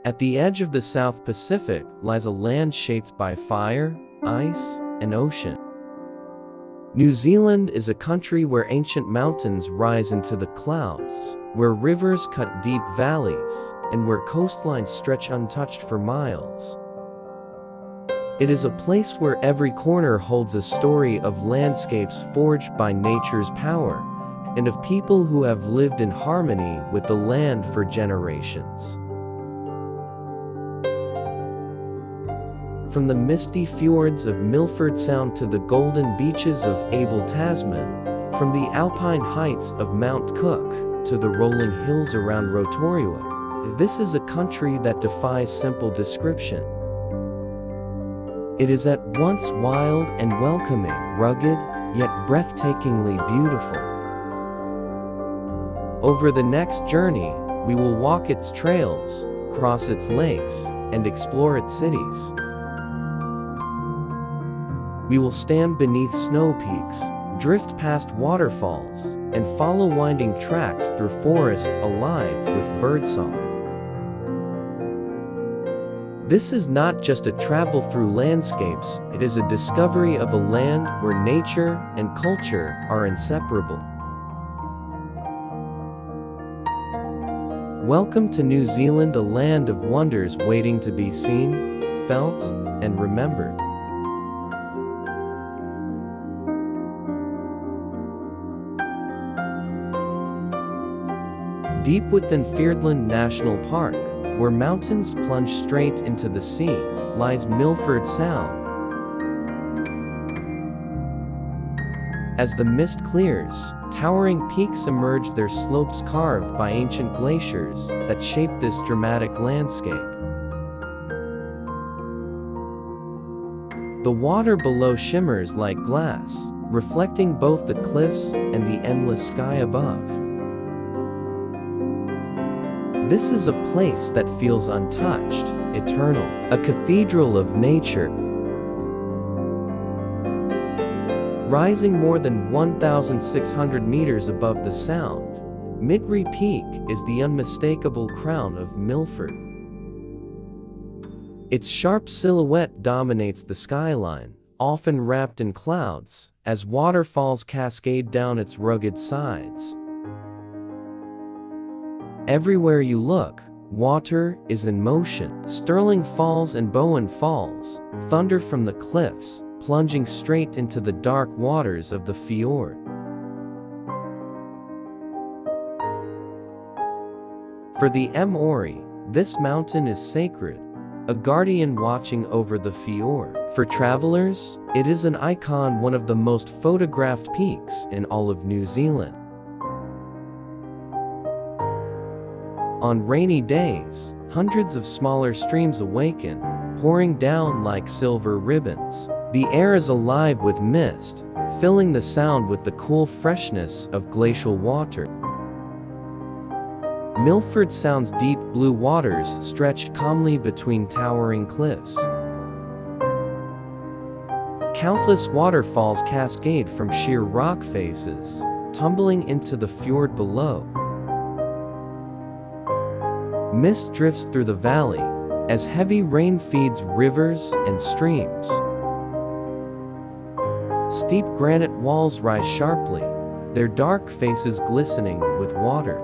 At the edge of the South Pacific lies a land shaped by fire, ice, and ocean. New Zealand is a country where ancient mountains rise into the clouds, where rivers cut deep valleys, and where coastlines stretch untouched for miles. It is a place where every corner holds a story of landscapes forged by nature's power, and of people who have lived in harmony with the land for generations. From the misty fjords of Milford Sound to the golden beaches of Abel Tasman, from the alpine heights of Mount Cook to the rolling hills around Rotorua, this is a country that defies simple description. It is at once wild and welcoming, rugged, yet breathtakingly beautiful. Over the next journey, we will walk its trails, cross its lakes, and explore its cities. We will stand beneath snow peaks, drift past waterfalls, and follow winding tracks through forests alive with birdsong. This is not just a travel through landscapes, it is a discovery of a land where nature and culture are inseparable. Welcome to New Zealand, a land of wonders waiting to be seen, felt, and remembered. Deep within Fjords National Park, where mountains plunge straight into the sea, lies Milford Sound. As the mist clears, towering peaks emerge, their slopes carved by ancient glaciers that shape this dramatic landscape. The water below shimmers like glass, reflecting both the cliffs and the endless sky above. This is a place that feels untouched, eternal, a cathedral of nature. Rising more than 1,600 meters above the Sound, Midri Peak is the unmistakable crown of Milford. Its sharp silhouette dominates the skyline, often wrapped in clouds, as waterfalls cascade down its rugged sides. Everywhere you look, water is in motion. Stirling Falls and Bowen Falls thunder from the cliffs, plunging straight into the dark waters of the fjord. For the Maori, this mountain is sacred, a guardian watching over the fjord. For travelers, it is an icon, one of the most photographed peaks in all of New Zealand. On rainy days, hundreds of smaller streams awaken, pouring down like silver ribbons. The air is alive with mist, filling the Sound with the cool freshness of glacial water. Milford Sound's deep blue waters stretch calmly between towering cliffs. Countless waterfalls cascade from sheer rock faces, tumbling into the fjord below. Mist drifts through the valley, as heavy rain feeds rivers and streams. Steep granite walls rise sharply, their dark faces glistening with water.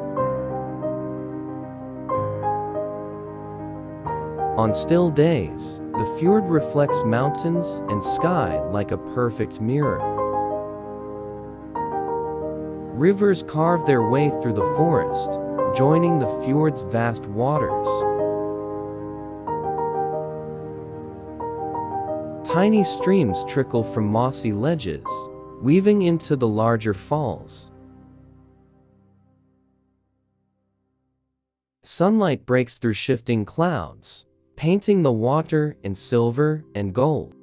On still days, the fjord reflects mountains and sky like a perfect mirror. Rivers carve their way through the forest, joining the fjord's vast waters. Tiny streams trickle from mossy ledges, weaving into the larger falls. Sunlight breaks through shifting clouds, painting the water in silver and gold.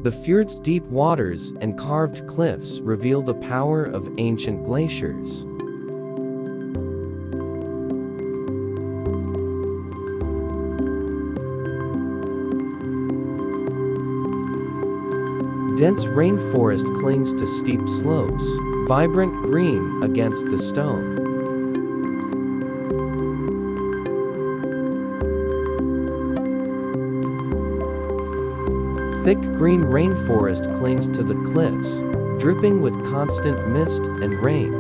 The fjord's deep waters and carved cliffs reveal the power of ancient glaciers. Dense rainforest clings to steep slopes, vibrant green against the stone. Thick green rainforest clings to the cliffs, dripping with constant mist and rain.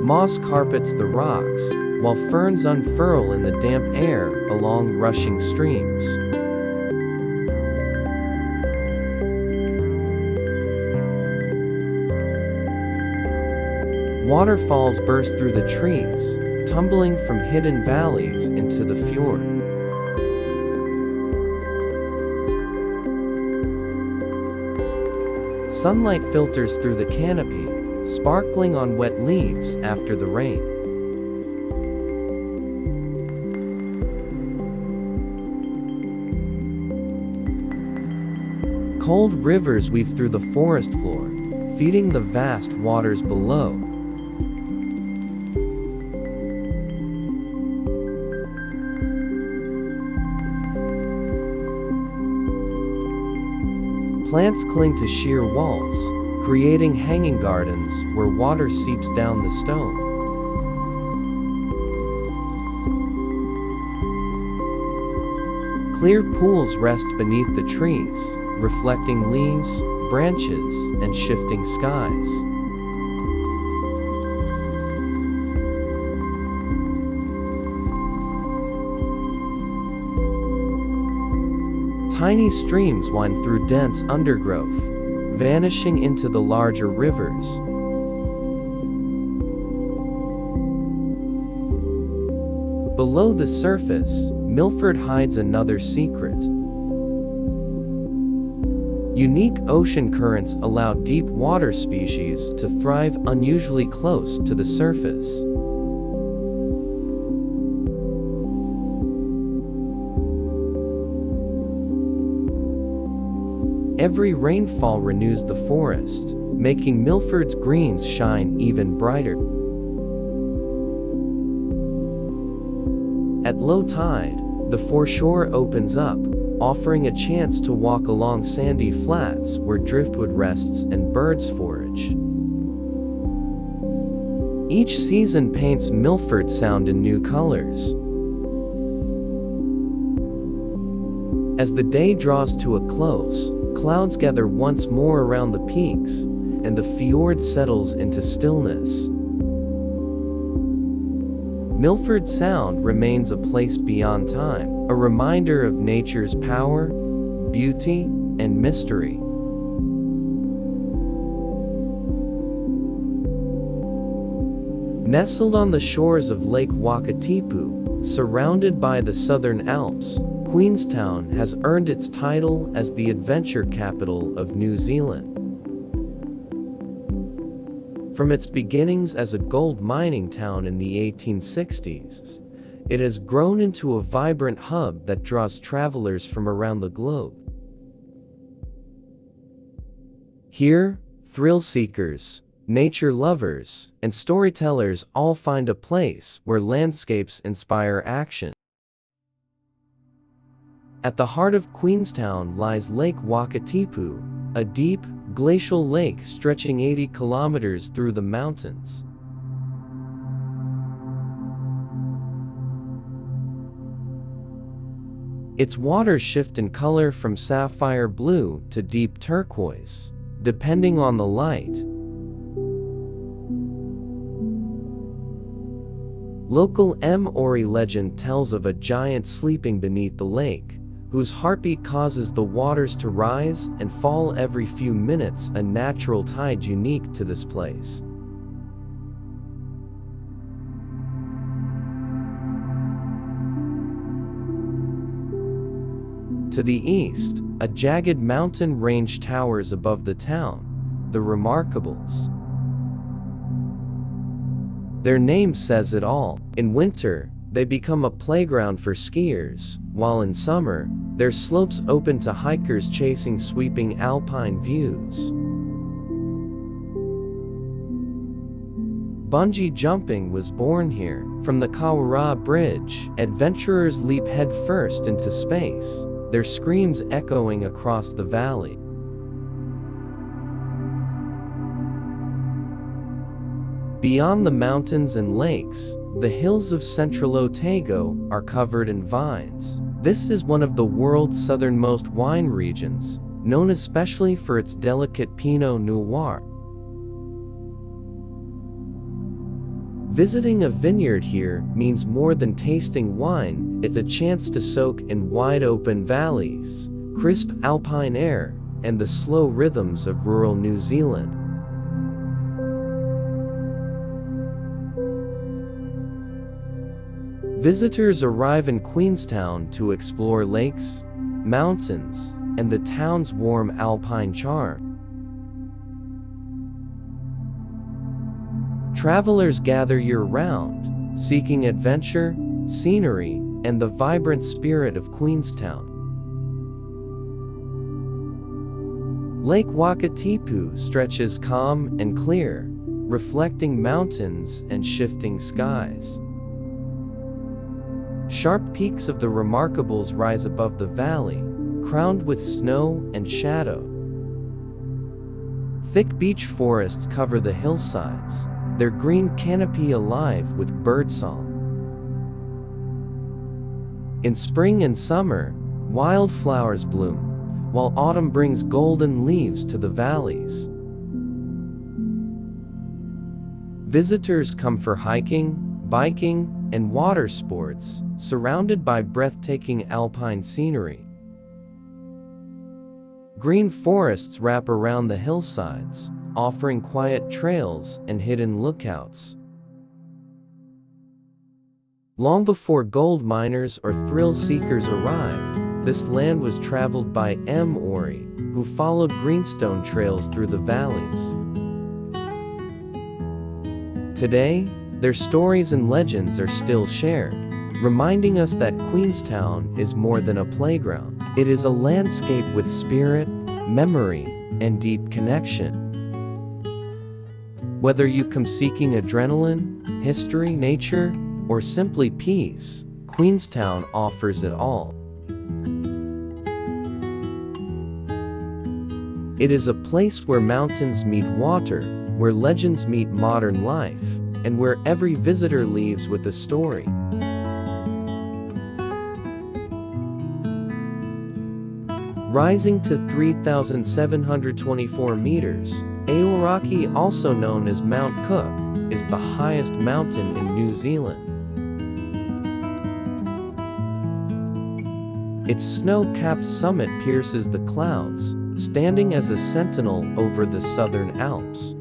Moss carpets the rocks, while ferns unfurl in the damp air along rushing streams. Waterfalls burst through the trees, tumbling from hidden valleys into the fjord. Sunlight filters through the canopy, sparkling on wet leaves after the rain. Cold rivers weave through the forest floor, feeding the vast waters below. Plants cling to sheer walls, creating hanging gardens where water seeps down the stone. Clear pools rest beneath the trees, reflecting leaves, branches, and shifting skies. Tiny streams wind through dense undergrowth, vanishing into the larger rivers. Below the surface, Milford hides another secret. Unique ocean currents allow deep water species to thrive unusually close to the surface. Every rainfall renews the forest, making Milford's greens shine even brighter. At low tide, the foreshore opens up, offering a chance to walk along sandy flats where driftwood rests and birds forage. Each season paints Milford Sound in new colors. As the day draws to a close, clouds gather once more around the peaks, and the fjord settles into stillness. Milford Sound remains a place beyond time, a reminder of nature's power, beauty, and mystery. Nestled on the shores of Lake Wakatipu, surrounded by the Southern Alps, Queenstown has earned its title as the adventure capital of New Zealand. From its beginnings as a gold mining town in the 1860s, it has grown into a vibrant hub that draws travelers from around the globe. Here, thrill seekers, nature lovers, and storytellers all find a place where landscapes inspire action. At the heart of Queenstown lies Lake Wakatipu, a deep, glacial lake stretching 80 kilometers through the mountains. Its waters shift in color from sapphire blue to deep turquoise, depending on the light. Local Maori legend tells of a giant sleeping beneath the lake, whose heartbeat causes the waters to rise and fall every few minutes, a natural tide unique to this place. To the east, a jagged mountain range towers above the town, the Remarkables. Their name says it all. In winter, they become a playground for skiers, while in summer, their slopes open to hikers chasing sweeping alpine views. Bungee jumping was born here. From the Kaikoura Bridge, adventurers leap headfirst into space, their screams echoing across the valley. Beyond the mountains and lakes, the hills of central Otago are covered in vines. This is one of the world's southernmost wine regions, known especially for its delicate Pinot Noir. Visiting a vineyard here means more than tasting wine. It's a chance to soak in wide-open valleys, crisp alpine air, and the slow rhythms of rural New Zealand. Visitors arrive in Queenstown to explore lakes, mountains, and the town's warm alpine charm. Travelers gather year-round, seeking adventure, scenery, and the vibrant spirit of Queenstown. Lake Wakatipu stretches calm and clear, reflecting mountains and shifting skies. Sharp peaks of the Remarkables rise above the valley, crowned with snow and shadow. Thick beech forests cover the hillsides, their green canopy alive with birdsong. In spring and summer, wildflowers bloom, while autumn brings golden leaves to the valleys. Visitors come for hiking, biking, and water sports, surrounded by breathtaking alpine scenery. Green forests wrap around the hillsides, offering quiet trails and hidden lookouts. Long before gold miners or thrill seekers arrived, this land was traveled by Maori, who followed greenstone trails through the valleys. Today, their stories and legends are still shared, reminding us that Queenstown is more than a playground. It is a landscape with spirit, memory, and deep connection. Whether you come seeking adrenaline, history, nature, or simply peace, Queenstown offers it all. It is a place where mountains meet water, where legends meet modern life, and where every visitor leaves with a story. Rising to 3,724 meters, Aotearoa, also known as Mount Cook, is the highest mountain in New Zealand. Its snow-capped summit pierces the clouds, standing as a sentinel over the southern Alps.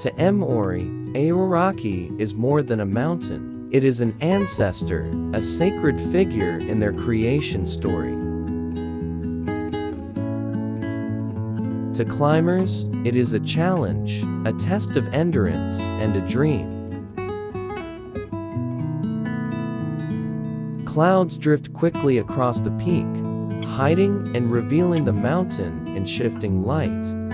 To Maori, Aotearoa is more than a mountain. It is an ancestor, a sacred figure in their creation story. To climbers, it is a challenge, a test of endurance, and a dream. Clouds drift quickly across the peak, hiding and revealing the mountain in shifting light.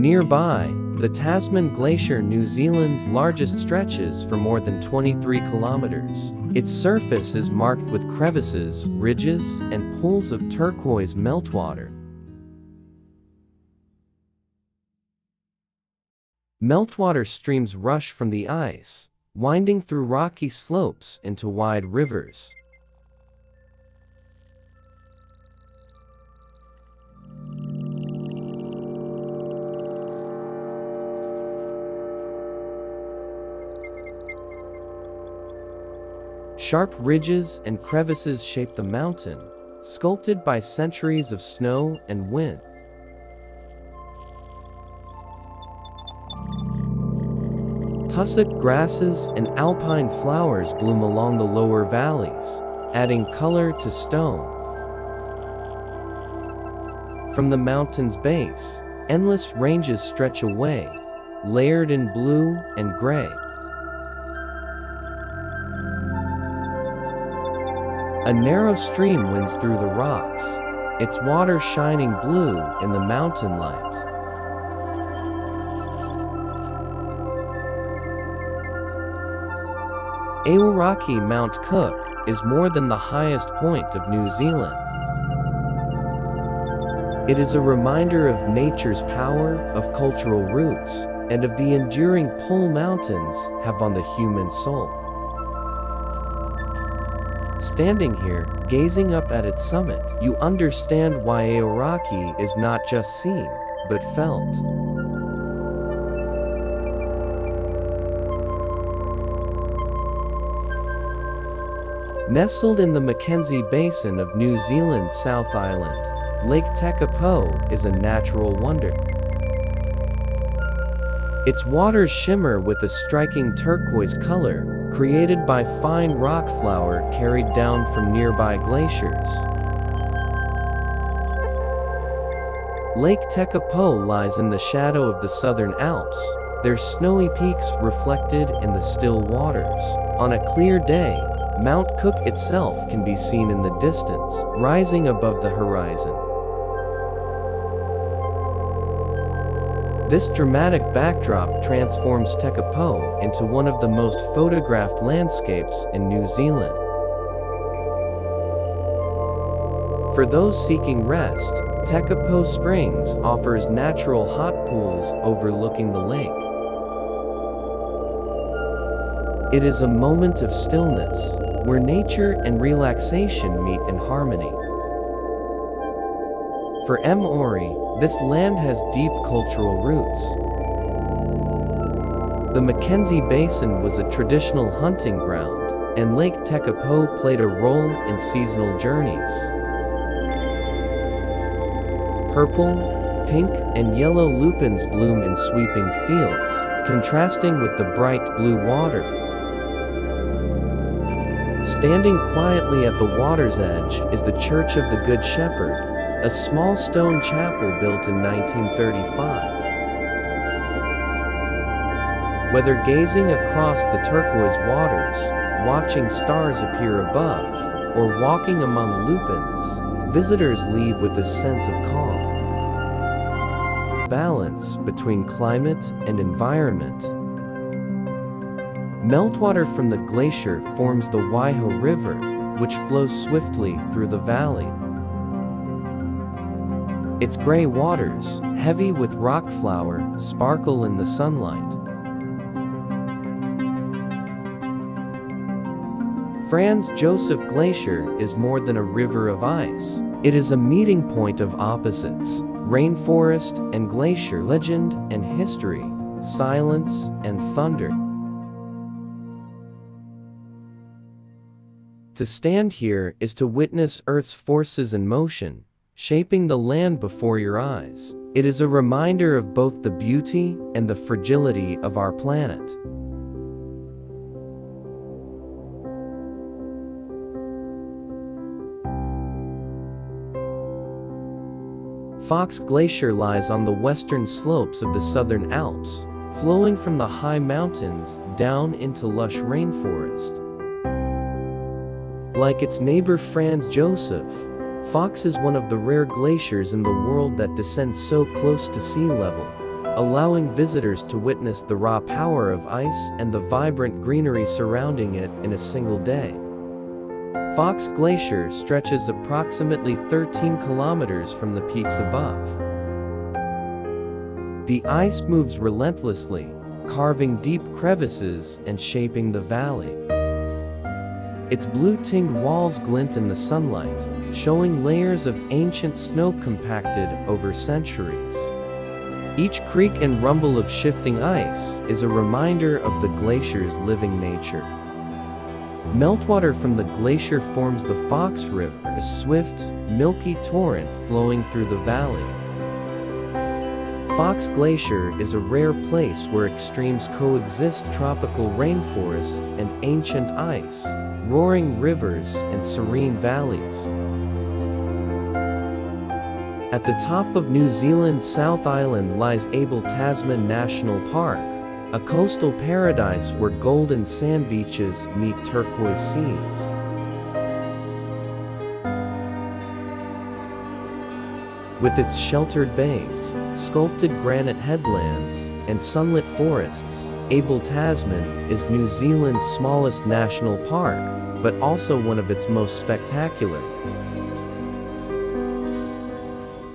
Nearby, the Tasman Glacier, New Zealand's largest, stretches for more than 23 kilometers. Its surface is marked with crevices, ridges, and pools of turquoise meltwater. Meltwater streams rush from the ice, winding through rocky slopes into wide rivers. Sharp ridges and crevices shape the mountain, sculpted by centuries of snow and wind. Tussock grasses and alpine flowers bloom along the lower valleys, adding color to stone. From the mountain's base, endless ranges stretch away, layered in blue and gray. A narrow stream winds through the rocks, its water shining blue in the mountain light. Aotearoa Mount Cook is more than the highest point of New Zealand. It is a reminder of nature's power, of cultural roots, and of the enduring pull mountains have on the human soul. Standing here, gazing up at its summit, you understand why Aotearoa is not just seen, but felt. Nestled in the Mackenzie Basin of New Zealand's South Island, Lake Tekapo is a natural wonder. Its waters shimmer with a striking turquoise color, created by fine rock flour carried down from nearby glaciers. Lake Tekapo lies in the shadow of the Southern Alps, their snowy peaks reflected in the still waters. On a clear day, Mount Cook itself can be seen in the distance, rising above the horizon. This dramatic backdrop transforms Tekapo into one of the most photographed landscapes in New Zealand. For those seeking rest, Tekapo Springs offers natural hot pools overlooking the lake. It is a moment of stillness, where nature and relaxation meet in harmony. For Maori, this land has deep cultural roots. The Mackenzie Basin was a traditional hunting ground, and Lake Tekapo played a role in seasonal journeys. Purple, pink, and yellow lupins bloom in sweeping fields, contrasting with the bright blue water. Standing quietly at the water's edge is the Church of the Good Shepherd, a small stone chapel built in 1935. Whether gazing across the turquoise waters, watching stars appear above, or walking among lupins, visitors leave with a sense of calm. Balance between climate and environment. Meltwater from the glacier forms the Waiho River, which flows swiftly through the valley. Its gray waters, heavy with rock flour, sparkle in the sunlight. Franz Josef Glacier is more than a river of ice. It is a meeting point of opposites, rainforest and glacier, legend and history, silence and thunder. To stand here is to witness Earth's forces in motion, shaping the land before your eyes. It is a reminder of both the beauty and the fragility of our planet. Fox Glacier lies on the western slopes of the Southern Alps, flowing from the high mountains down into lush rainforest. Like its neighbor Franz Josef, Fox is one of the rare glaciers in the world that descends so close to sea level, allowing visitors to witness the raw power of ice and the vibrant greenery surrounding it in a single day. Fox Glacier stretches approximately 13 kilometers from the peaks above. The ice moves relentlessly, carving deep crevices and shaping the valley. Its blue-tinged walls glint in the sunlight, showing layers of ancient snow compacted over centuries. Each creak and rumble of shifting ice is a reminder of the glacier's living nature. Meltwater from the glacier forms the Fox River, a swift, milky torrent flowing through the valley. Fox Glacier is a rare place where extremes coexist: tropical rainforest and ancient ice, roaring rivers and serene valleys. At the top of New Zealand's South Island lies Abel Tasman National Park, a coastal paradise where golden sand beaches meet turquoise seas. With its sheltered bays, sculpted granite headlands, and sunlit forests, Abel Tasman is New Zealand's smallest national park, but also one of its most spectacular.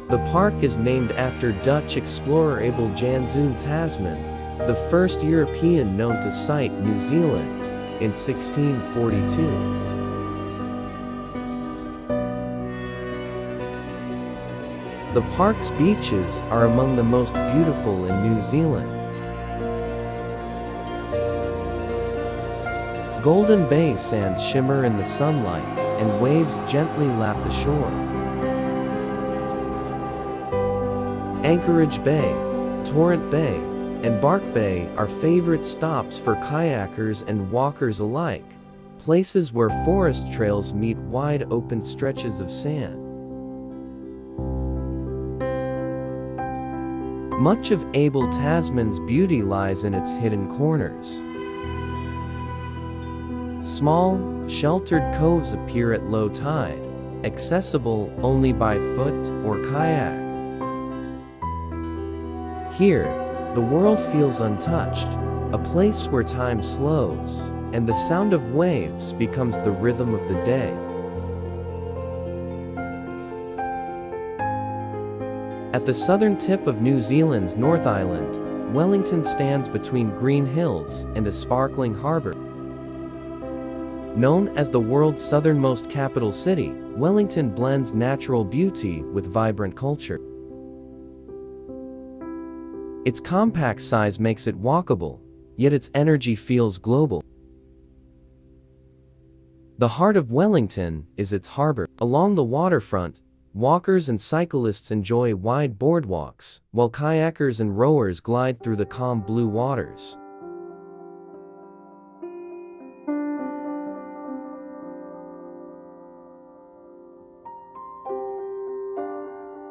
The park is named after Dutch explorer Abel Janszoon Tasman, the first European known to sight New Zealand in 1642. The park's beaches are among the most beautiful in New Zealand. Golden Bay sands shimmer in the sunlight, and waves gently lap the shore. Anchorage Bay, Torrent Bay, and Bark Bay are favorite stops for kayakers and walkers alike, places where forest trails meet wide open stretches of sand. Much of Abel Tasman's beauty lies in its hidden corners. Small, sheltered coves appear at low tide, accessible only by foot or kayak. Here, the world feels untouched, a place where time slows, and the sound of waves becomes the rhythm of the day. At the southern tip of New Zealand's North Island, Wellington stands between green hills and a sparkling harbour. Known as the world's southernmost capital city, Wellington blends natural beauty with vibrant culture. Its compact size makes it walkable, yet its energy feels global. The heart of Wellington is its harbour. Along the waterfront, walkers and cyclists enjoy wide boardwalks, while kayakers and rowers glide through the calm blue waters.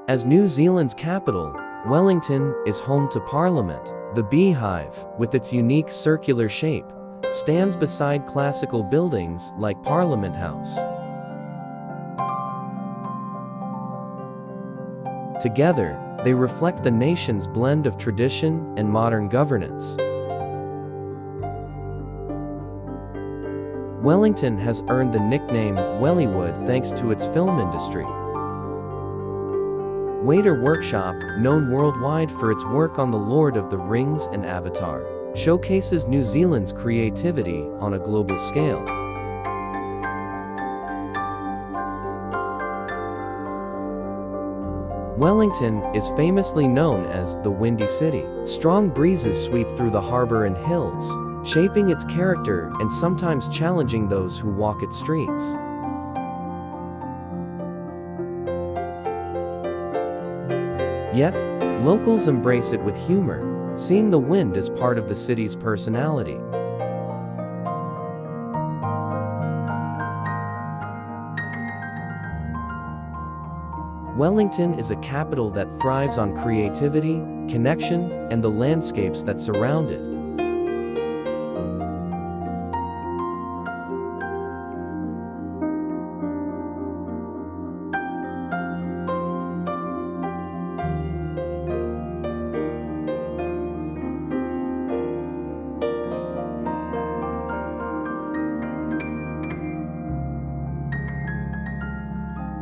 As New Zealand's capital, Wellington is home to Parliament. The Beehive, with its unique circular shape, stands beside classical buildings like Parliament House. Together, they reflect the nation's blend of tradition and modern governance. Wellington has earned the nickname Wellywood thanks to its film industry. Waiter Workshop, known worldwide for its work on The Lord of the Rings and Avatar, showcases New Zealand's creativity on a global scale. Wellington is famously known as the Windy City. Strong breezes sweep through the harbour and hills, shaping its character and sometimes challenging those who walk its streets. Yet, locals embrace it with humor, seeing the wind as part of the city's personality. Wellington is a capital that thrives on creativity, connection, and the landscapes that surround it.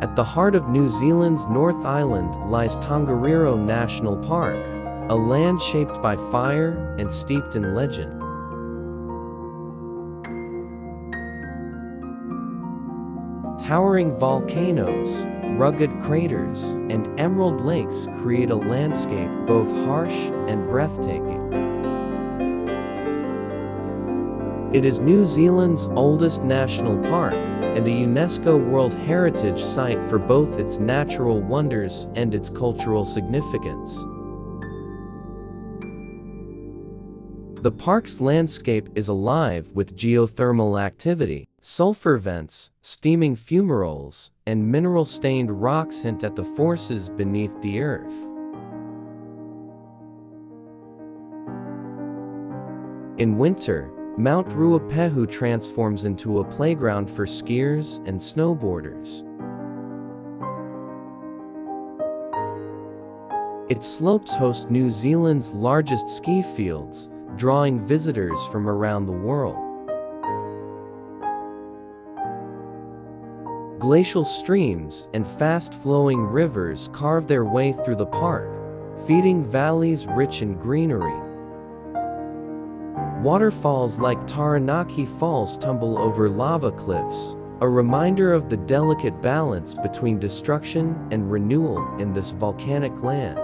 At the heart of New Zealand's North Island lies Tongariro Nationalpark, a land shaped by fire and steeped in legend. Towering volcanoes, rugged craters, and emerald lakes create a landscape both harsh and breathtaking. It is New Zealand's oldest national park, and a UNESCO World Heritage Site for both its natural wonders and its cultural significance. The park's landscape is alive with geothermal activity. Sulfur vents, steaming fumaroles, and mineral-stained rocks hint at the forces beneath the earth. In winter, Mount Ruapehu transforms into a playground for skiers and snowboarders. Its slopes host New Zealand's largest ski fields, drawing visitors from around the world. Glacial streams and fast-flowing rivers carve their way through the park, feeding valleys rich in greenery. Waterfalls like Taranaki Falls tumble over lava cliffs, a reminder of the delicate balance between destruction and renewal in this volcanic land.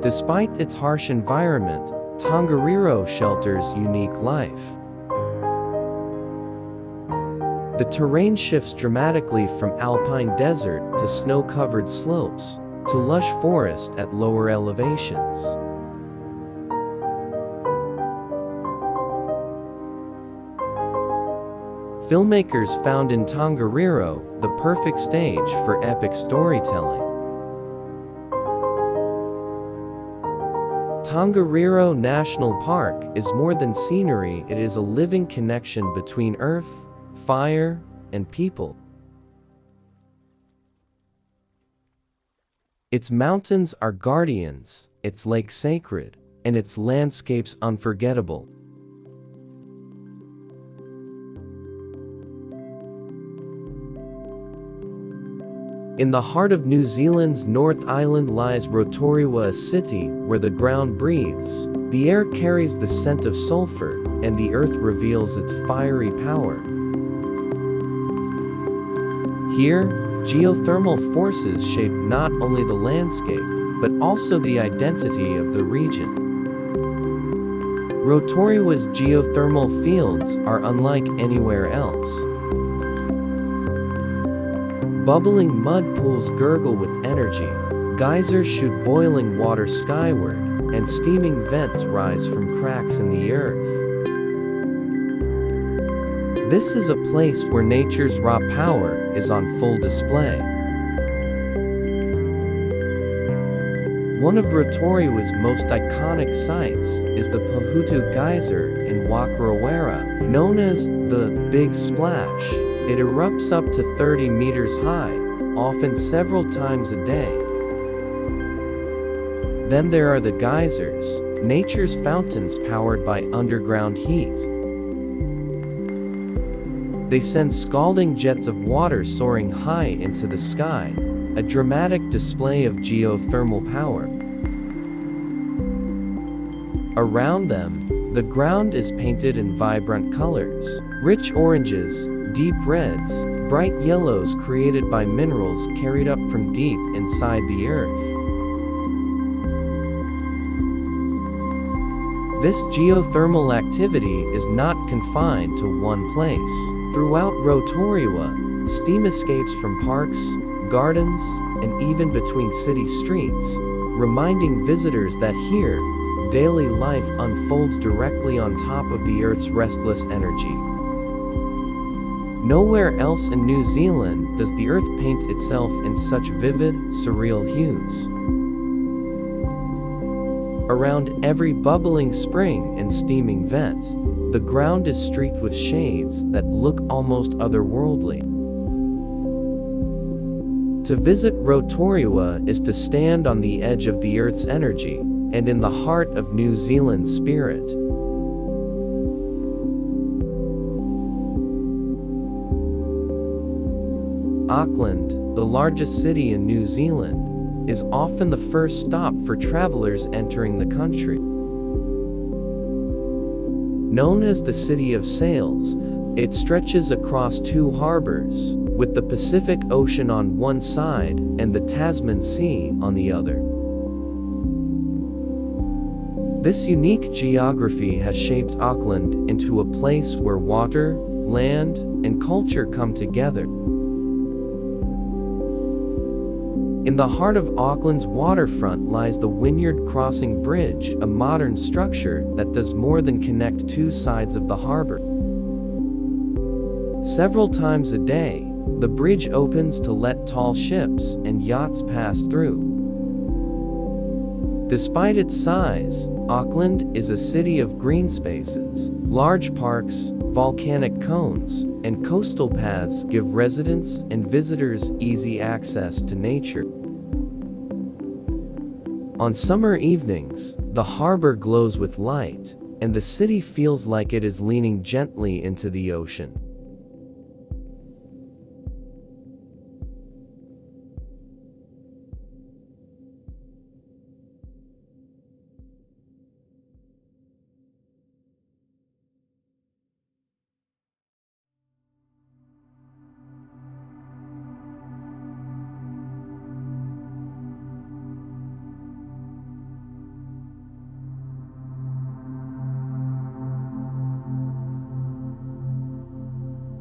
Despite its harsh environment, Tongariro shelters unique life. The terrain shifts dramatically from alpine desert to snow-covered slopes, to lush forest at lower elevations. Filmmakers found in Tongariro the perfect stage for epic storytelling. Tongariro Nationalpark is more than scenery, it is a living connection between earth, fire, and people. Its mountains are guardians, its lakes sacred, and its landscapes unforgettable. In the heart of New Zealand's North Island lies Rotorua, a city where the ground breathes, the air carries the scent of sulfur, and the earth reveals its fiery power. Here, geothermal forces shape not only the landscape, but also the identity of the region. Rotorua's geothermal fields are unlike anywhere else. Bubbling mud pools gurgle with energy, geysers shoot boiling water skyward, and steaming vents rise from cracks in the earth. This is a place where nature's raw power is on full display. One of Rotorua's most iconic sights is the Pohutu Geyser in Wakatipu, known as the Big Splash. It erupts up to 30 meters high, often several times a day. Then there are the geysers, nature's fountains powered by underground heat. They send scalding jets of water soaring high into the sky, a dramatic display of geothermal power. Around them, the ground is painted in vibrant colors, rich oranges, deep reds, bright yellows created by minerals carried up from deep inside the earth. This geothermal activity is not confined to one place. Throughout Rotorua, steam escapes from parks, gardens, and even between city streets, reminding visitors that here, daily life unfolds directly on top of the Earth's restless energy. Nowhere else in New Zealand does the Earth paint itself in such vivid, surreal hues. Around every bubbling spring and steaming vent, the ground is streaked with shades that look almost otherworldly. To visit Rotorua is to stand on the edge of the Earth's energy, and in the heart of New Zealand's spirit. Auckland, the largest city in New Zealand, is often the first stop for travelers entering the country. Known as the City of Sails, it stretches across two harbors, with the Pacific Ocean on one side and the Tasman Sea on the other. This unique geography has shaped Auckland into a place where water, land, and culture come together. In the heart of Auckland's waterfront lies the Wynyard Crossing Bridge, a modern structure that does more than connect two sides of the harbor. Several times a day, the bridge opens to let tall ships and yachts pass through. Despite its size, Auckland is a city of green spaces. Large parks, volcanic cones, and coastal paths give residents and visitors easy access to nature. On summer evenings, the harbor glows with light, and the city feels like it is leaning gently into the ocean.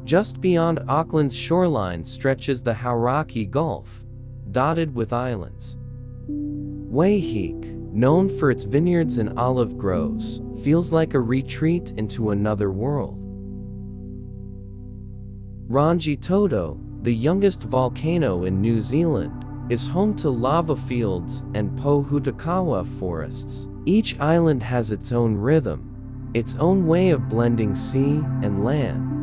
Just beyond Auckland's shoreline stretches the Hauraki Gulf, dotted with islands. Waihique, known for its vineyards and olive groves, feels like a retreat into another world. Rangitoto, the youngest volcano in New Zealand, is home to lava fields and Pohutakawa forests. Each island has its own rhythm, its own way of blending sea and land.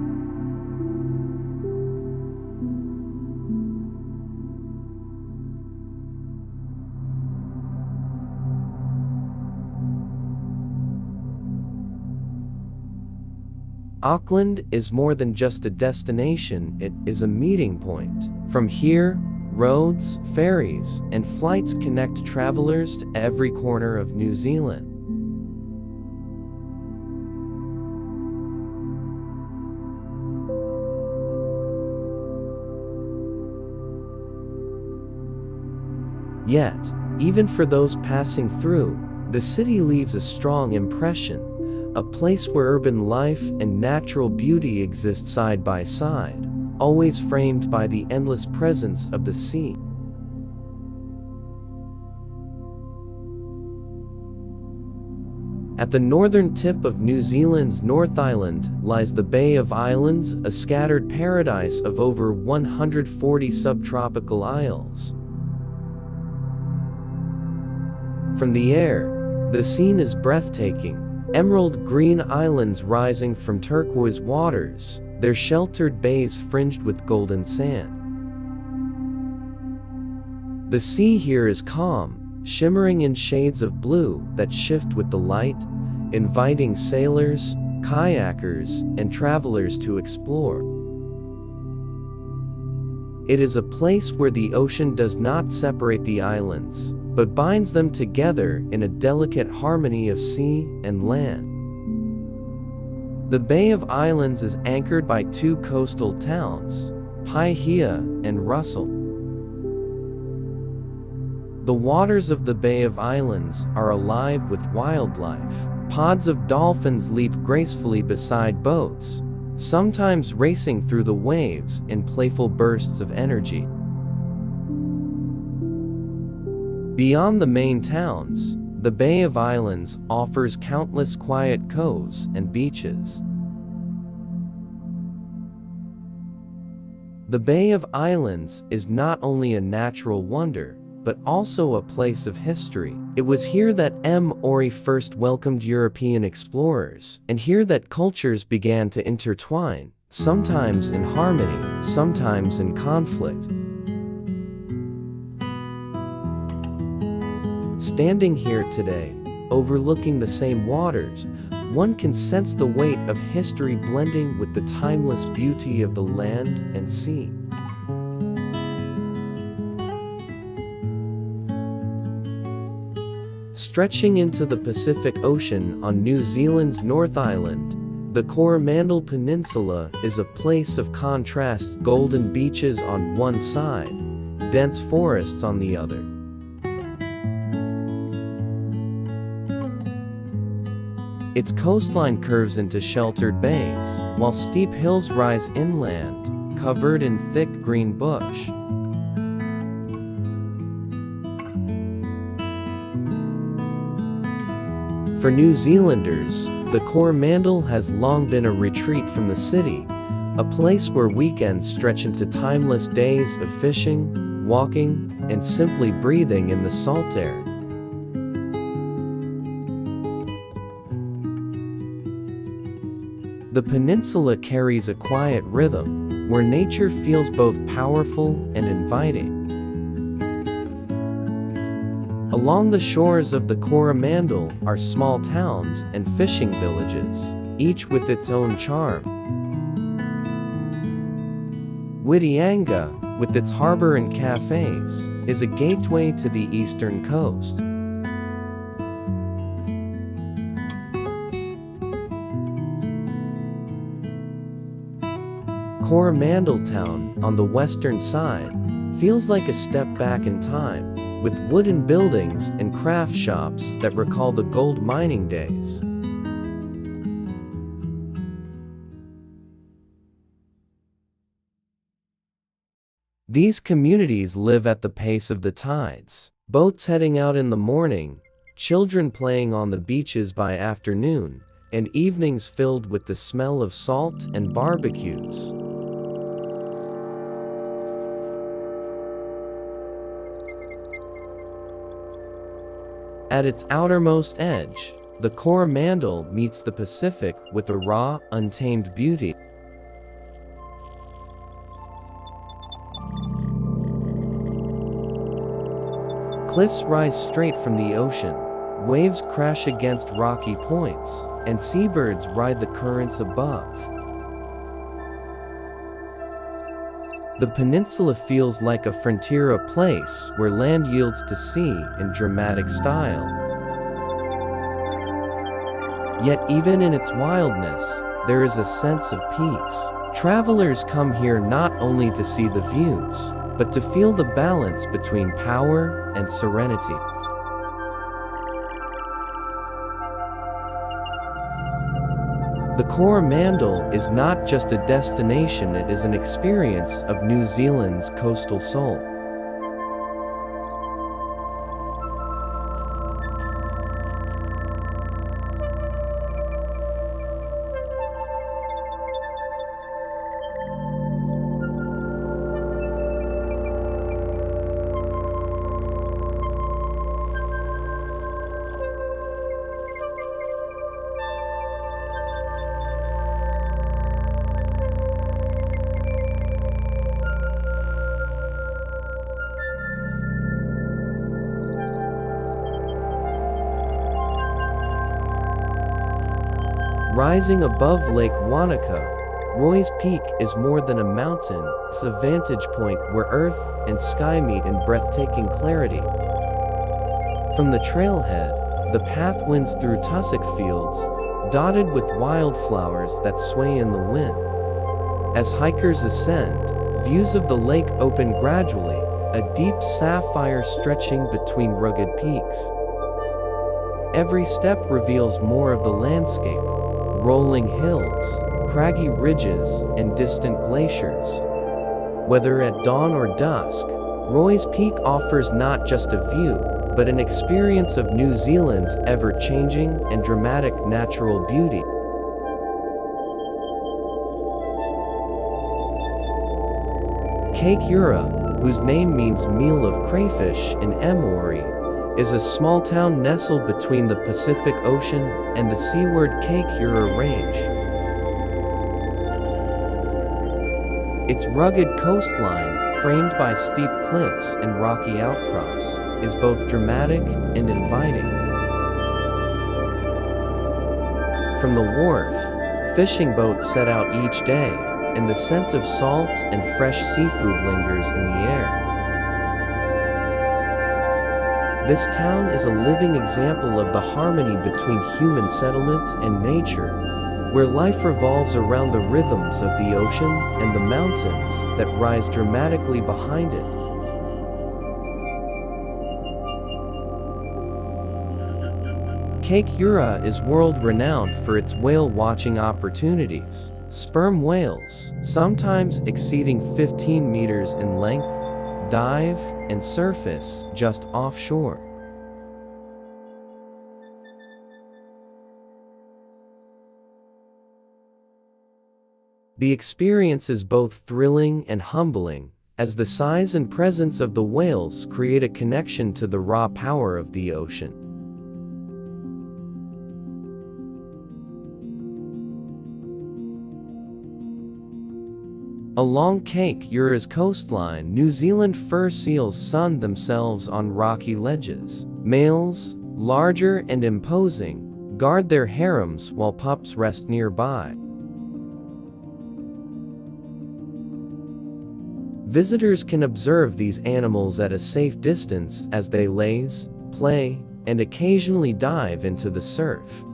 Auckland is more than just a destination, it is a meeting point. From here, roads, ferries, and flights connect travelers to every corner of New Zealand. Yet, even for those passing through, the city leaves a strong impression. A place where urban life and natural beauty exist side by side, always framed by the endless presence of the sea. At the northern tip of New Zealand's North Island lies the Bay of Islands, a scattered paradise of over 140 subtropical isles. From the air, the scene is breathtaking. Emerald green islands rising from turquoise waters, their sheltered bays fringed with golden sand. The sea here is calm, shimmering in shades of blue that shift with the light, inviting sailors, kayakers, and travelers to explore. It is a place where the ocean does not separate the islands, but binds them together in a delicate harmony of sea and land. The Bay of Islands is anchored by two coastal towns, Paihia and Russell. The waters of the Bay of Islands are alive with wildlife. Pods of dolphins leap gracefully beside boats, sometimes racing through the waves in playful bursts of energy. Beyond the main towns, the Bay of Islands offers countless quiet coves and beaches. The Bay of Islands is not only a natural wonder, but also a place of history. It was here that Maori first welcomed European explorers, and here that cultures began to intertwine, sometimes in harmony, sometimes in conflict. Standing here today, overlooking the same waters, one can sense the weight of history blending with the timeless beauty of the land and sea. Stretching into the Pacific Ocean on New Zealand's North Island, the Coromandel Peninsula is a place of contrasts: golden beaches on one side, dense forests on the other. Its coastline curves into sheltered bays, while steep hills rise inland, covered in thick green bush. For New Zealanders, the Coromandel has long been a retreat from the city, a place where weekends stretch into timeless days of fishing, walking, and simply breathing in the salt air. The peninsula carries a quiet rhythm, where nature feels both powerful and inviting. Along the shores of the Coromandel are small towns and fishing villages, each with its own charm. Whitianga, with its harbor and cafes, is a gateway to the eastern coast. Coromandel Town, on the western side, feels like a step back in time, with wooden buildings and craft shops that recall the gold mining days. These communities live at the pace of the tides, boats heading out in the morning, children playing on the beaches by afternoon, and evenings filled with the smell of salt and barbecues. At its outermost edge, the Coromandel meets the Pacific with a raw, untamed beauty. Cliffs rise straight from the ocean, waves crash against rocky points, and seabirds ride the currents above. The peninsula feels like a frontier, a place where land yields to sea in dramatic style. Yet even in its wildness, there is a sense of peace. Travelers come here not only to see the views, but to feel the balance between power and serenity. The Coromandel is not just a destination, it is an experience of New Zealand's coastal soul. Rising above Lake Wanaka, Roy's Peak is more than a mountain, it's a vantage point where earth and sky meet in breathtaking clarity. From the trailhead, the path winds through tussock fields, dotted with wildflowers that sway in the wind. As hikers ascend, views of the lake open gradually, a deep sapphire stretching between rugged peaks. Every step reveals more of the landscape. Rolling hills, craggy ridges, and distant glaciers. Whether at dawn or dusk, Roy's Peak offers not just a view, but an experience of New Zealand's ever-changing and dramatic natural beauty. Kaikoura, whose name means meal of crayfish in Maori, is a small town nestled between the Pacific Ocean and the seaward Kaikoura Range. Its rugged coastline, framed by steep cliffs and rocky outcrops, is both dramatic and inviting. From the wharf, fishing boats set out each day, and the scent of salt and fresh seafood lingers in the air. This town is a living example of the harmony between human settlement and nature, where life revolves around the rhythms of the ocean and the mountains that rise dramatically behind it. Kaikoura is world-renowned for its whale-watching opportunities. Sperm whales, sometimes exceeding 15 meters in length, dive and surface just offshore. The experience is both thrilling and humbling, as the size and presence of the whales create a connection to the raw power of the ocean. Along Kaikoura's coastline, New Zealand fur seals sun themselves on rocky ledges. Males, larger and imposing, guard their harems while pups rest nearby. Visitors can observe these animals at a safe distance as they laze, play, and occasionally dive into the surf.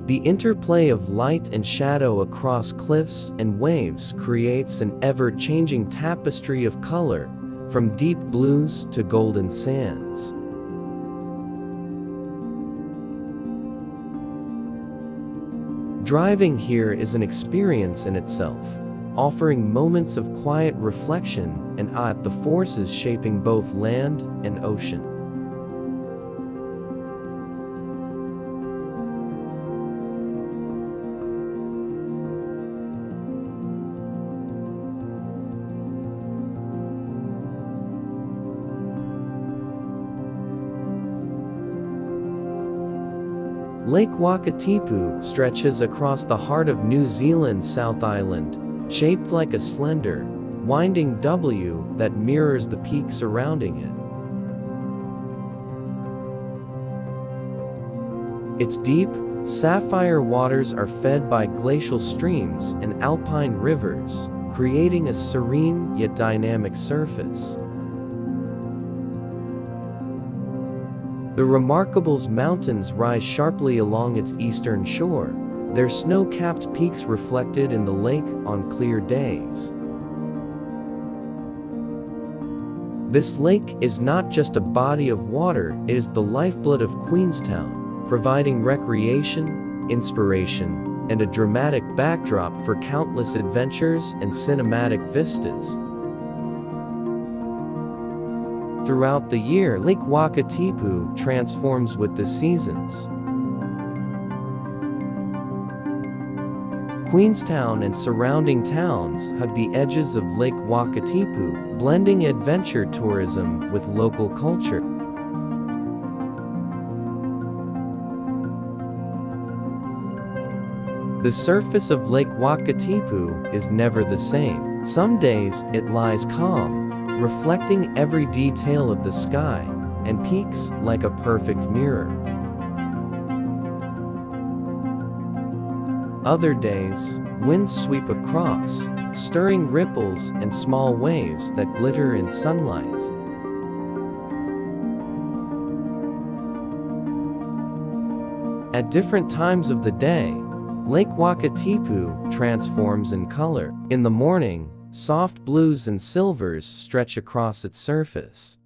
The interplay of light and shadow across cliffs and waves creates an ever-changing tapestry of color, from deep blues to golden sands. Driving here is an experience in itself, offering moments of quiet reflection and awe at the forces shaping both land and ocean. Lake Wakatipu stretches across the heart of New Zealand's South Island, shaped like a slender, winding W that mirrors the peak surrounding it. Its deep, sapphire waters are fed by glacial streams and alpine rivers, creating a serene yet dynamic surface. The Remarkable's mountains rise sharply along its eastern shore, their snow-capped peaks reflected in the lake on clear days. This lake is not just a body of water, it is the lifeblood of Queenstown, providing recreation, inspiration, and a dramatic backdrop for countless adventures and cinematic vistas. Throughout the year, Lake Wakatipu transforms with the seasons. Queenstown and surrounding towns hug the edges of Lake Wakatipu, blending adventure tourism with local culture. The surface of Lake Wakatipu is never the same. Some days it lies calm, reflecting every detail of the sky, and peaks like a perfect mirror. Other days, winds sweep across, stirring ripples and small waves that glitter in sunlight. At different times of the day, Lake Wakatipu transforms in color. In the morning, soft blues and silvers stretch across its surface.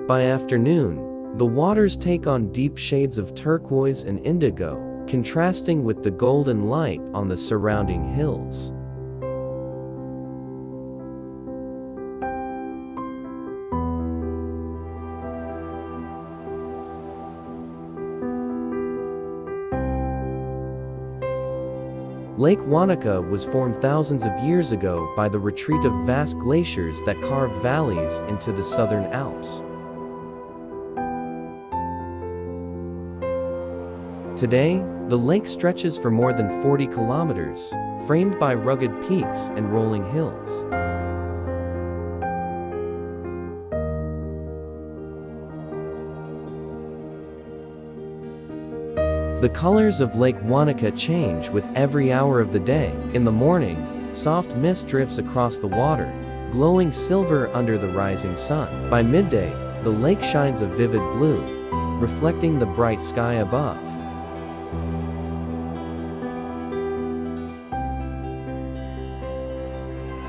By afternoon, the waters take on deep shades of turquoise and indigo, contrasting with the golden light on the surrounding hills. Lake Wanaka was formed thousands of years ago by the retreat of vast glaciers that carved valleys into the southern Alps. Today, the lake stretches for more than 40 kilometers, framed by rugged peaks and rolling hills. The colors of Lake Wanaka change with every hour of the day. In the morning, soft mist drifts across the water, glowing silver under the rising sun. By midday, the lake shines a vivid blue, reflecting the bright sky above.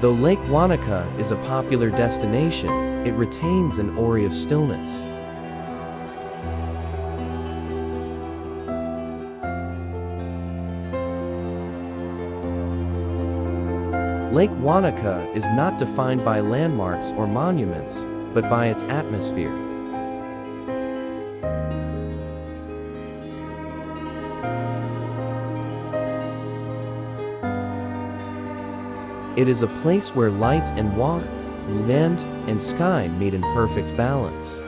Though Lake Wanaka is a popular destination, it retains an aura of stillness. Lake Wanaka is not defined by landmarks or monuments, but by its atmosphere. It is a place where light and water, land and sky meet in perfect balance.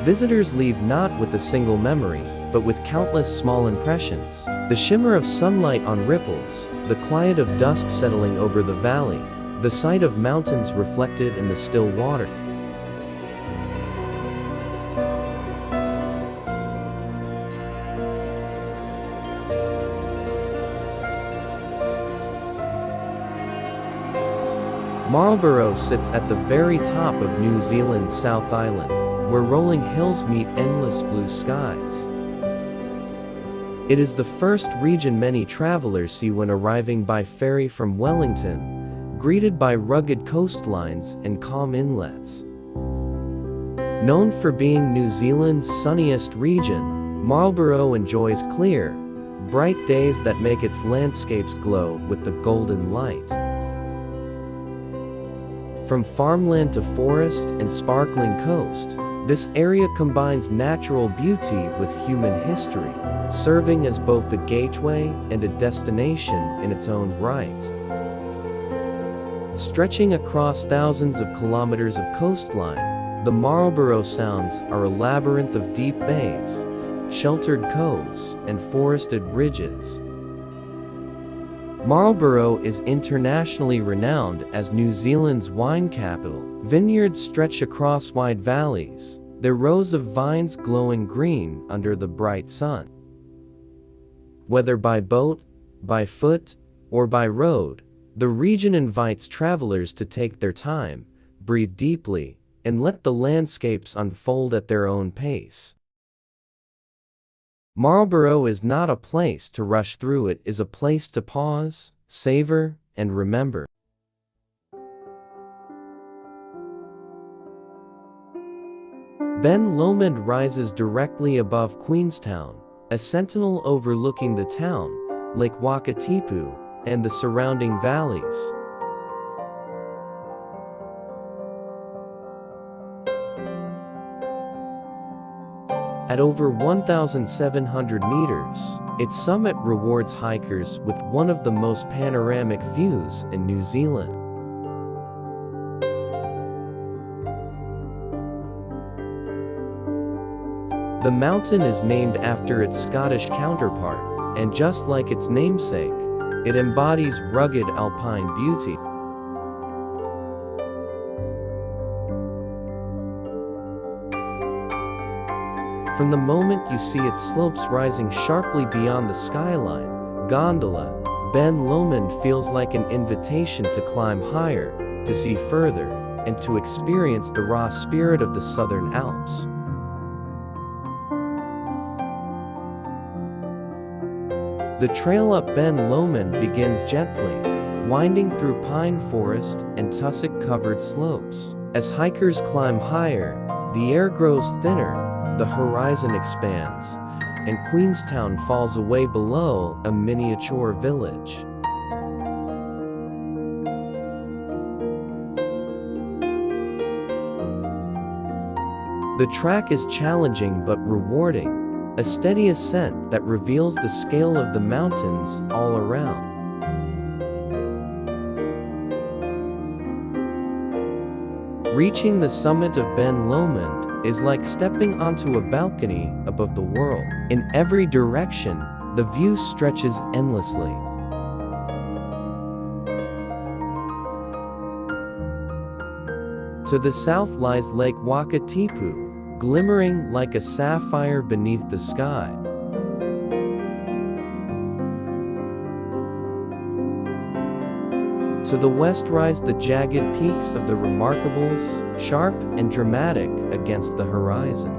Visitors leave not with a single memory, but with countless small impressions. The shimmer of sunlight on ripples, the quiet of dusk settling over the valley, the sight of mountains reflected in the still water. Marlborough sits at the very top of New Zealand's South Island, where rolling hills meet endless blue skies. It is the first region many travelers see when arriving by ferry from Wellington, greeted by rugged coastlines and calm inlets. Known for being New Zealand's sunniest region, Marlborough enjoys clear, bright days that make its landscapes glow with the golden light. From farmland to forest and sparkling coast, this area combines natural beauty with human history, serving as both a gateway and a destination in its own right. Stretching across thousands of kilometers of coastline, the Marlborough Sounds are a labyrinth of deep bays, sheltered coves, and forested ridges. Marlborough is internationally renowned as New Zealand's wine capital. Vineyards stretch across wide valleys, their rows of vines glowing green under the bright sun. Whether by boat, by foot, or by road, the region invites travelers to take their time, breathe deeply, and let the landscapes unfold at their own pace. Marlborough is not a place to rush through, it is a place to pause, savor, and remember. Ben Lomond rises directly above Queenstown, a sentinel overlooking the town, Lake Wakatipu, and the surrounding valleys. At over 1,700 meters, its summit rewards hikers with one of the most panoramic views in New Zealand. The mountain is named after its Scottish counterpart, and just like its namesake, it embodies rugged alpine beauty. From the moment you see its slopes rising sharply beyond the skyline, gondola, Ben Lomond feels like an invitation to climb higher, to see further, and to experience the raw spirit of the Southern Alps. The trail up Ben Lomond begins gently, winding through pine forest and tussock-covered slopes. As hikers climb higher, the air grows thinner, the horizon expands, and Queenstown falls away below, a miniature village. The track is challenging but rewarding, a steady ascent that reveals the scale of the mountains all around. Reaching the summit of Ben Lomond is like stepping onto a balcony above the world. In every direction, the view stretches endlessly. To the south lies Lake Wakatipu, glimmering like a sapphire beneath the sky. To the west rise the jagged peaks of the Remarkables, sharp and dramatic against the horizon.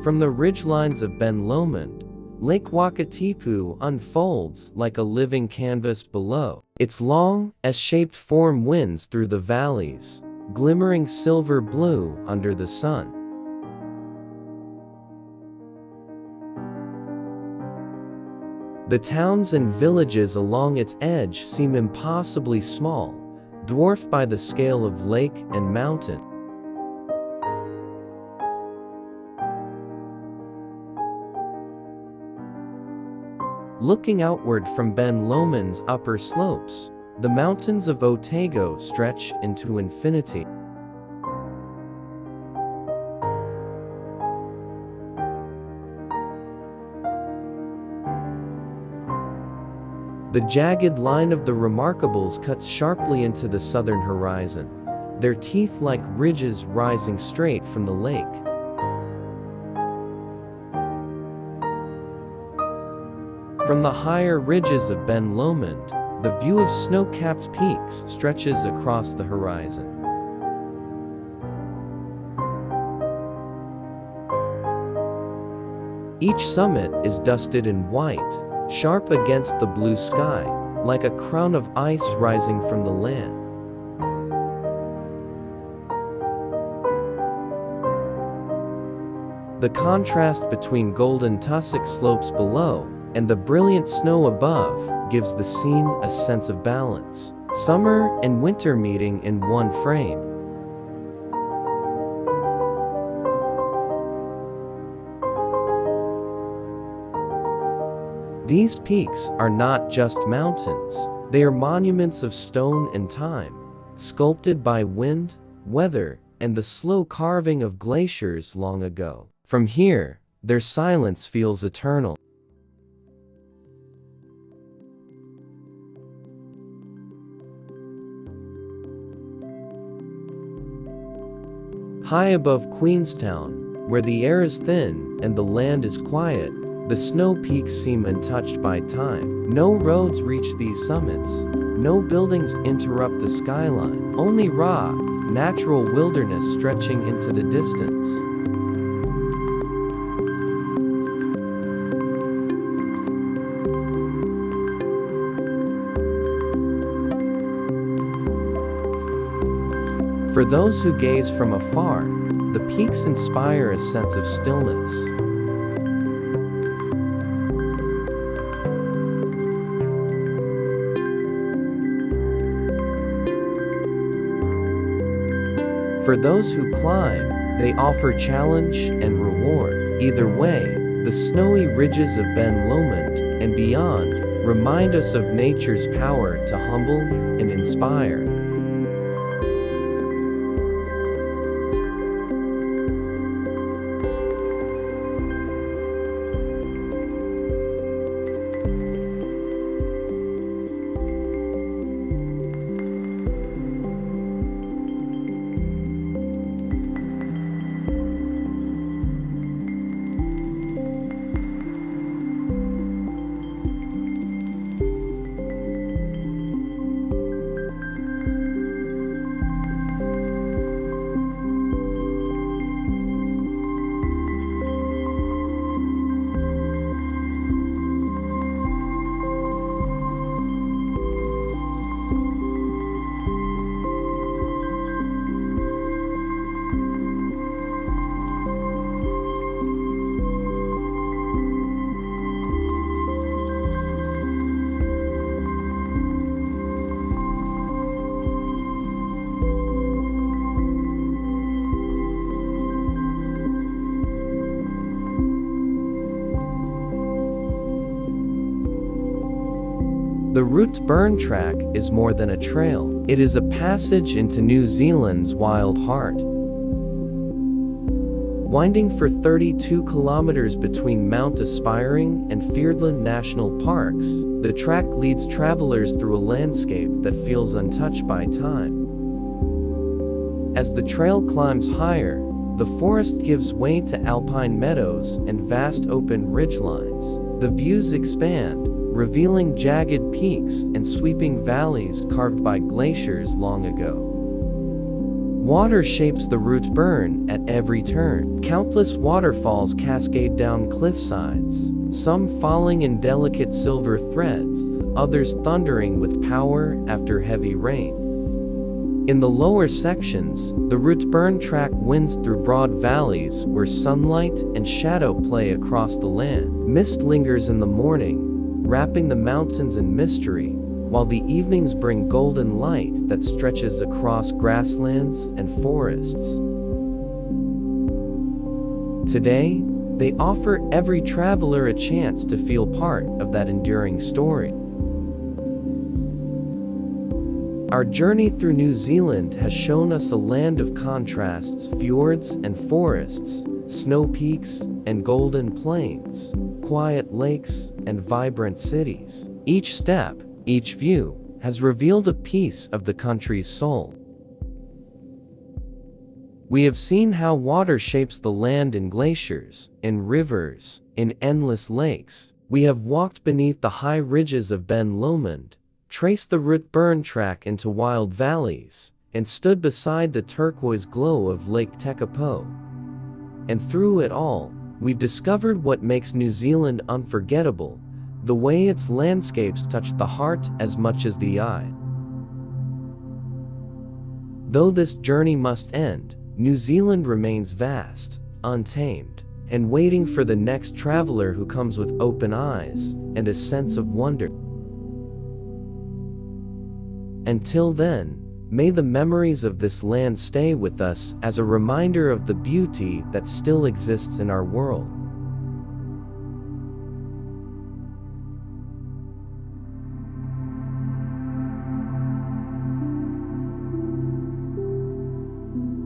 From the ridgelines of Ben Lomond, Lake Wakatipu unfolds like a living canvas below. Its long, S-shaped form winds through the valleys, glimmering silver blue under the sun. The towns and villages along its edge seem impossibly small, dwarfed by the scale of lake and mountain. Looking outward from Ben Lomond's upper slopes, the mountains of Otago stretch into infinity. The jagged line of the Remarkables cuts sharply into the southern horizon, their teeth like ridges rising straight from the lake. From the higher ridges of Ben Lomond, the view of snow-capped peaks stretches across the horizon. Each summit is dusted in white, sharp against the blue sky, like a crown of ice rising from the land. The contrast between golden tussock slopes below and the brilliant snow above gives the scene a sense of balance, summer and winter meeting in one frame. These peaks are not just mountains, they are monuments of stone and time, sculpted by wind, weather, and the slow carving of glaciers long ago. From here, their silence feels eternal. High above Queenstown, where the air is thin and the land is quiet, the snow peaks seem untouched by time. No roads reach these summits, no buildings interrupt the skyline, only raw, natural wilderness stretching into the distance. For those who gaze from afar, the peaks inspire a sense of stillness. For those who climb, they offer challenge and reward. Either way, the snowy ridges of Ben Lomond and beyond remind us of nature's power to humble and inspire. The Routeburn Track is more than a trail. It is a passage into New Zealand's wild heart. Winding for 32 kilometers between Mount Aspiring and Fiordland National Parks, the track leads travelers through a landscape that feels untouched by time. As the trail climbs higher, the forest gives way to alpine meadows and vast open ridgelines. The views expand, revealing jagged peaks and sweeping valleys carved by glaciers long ago. Water shapes the Routeburn at every turn. Countless waterfalls cascade down cliffsides, some falling in delicate silver threads, others thundering with power after heavy rain. In the lower sections, the Routeburn Track winds through broad valleys where sunlight and shadow play across the land. Mist lingers in the morning, wrapping the mountains in mystery, while the evenings bring golden light that stretches across grasslands and forests. Today, they offer every traveler a chance to feel part of that enduring story. Our journey through New Zealand has shown us a land of contrasts, fjords and forests, snow peaks and golden plains, quiet lakes and vibrant cities. Each step, each view, has revealed a piece of the country's soul. We have seen how water shapes the land in glaciers, in rivers, in endless lakes. We have walked beneath the high ridges of Ben Lomond, traced the Routeburn Track into wild valleys, and stood beside the turquoise glow of Lake Tekapo. And through it all, we've discovered what makes New Zealand unforgettable, the way its landscapes touch the heart as much as the eye. Though this journey must end, New Zealand remains vast, untamed, and waiting for the next traveler who comes with open eyes and a sense of wonder. Until then, may the memories of this land stay with us as a reminder of the beauty that still exists in our world.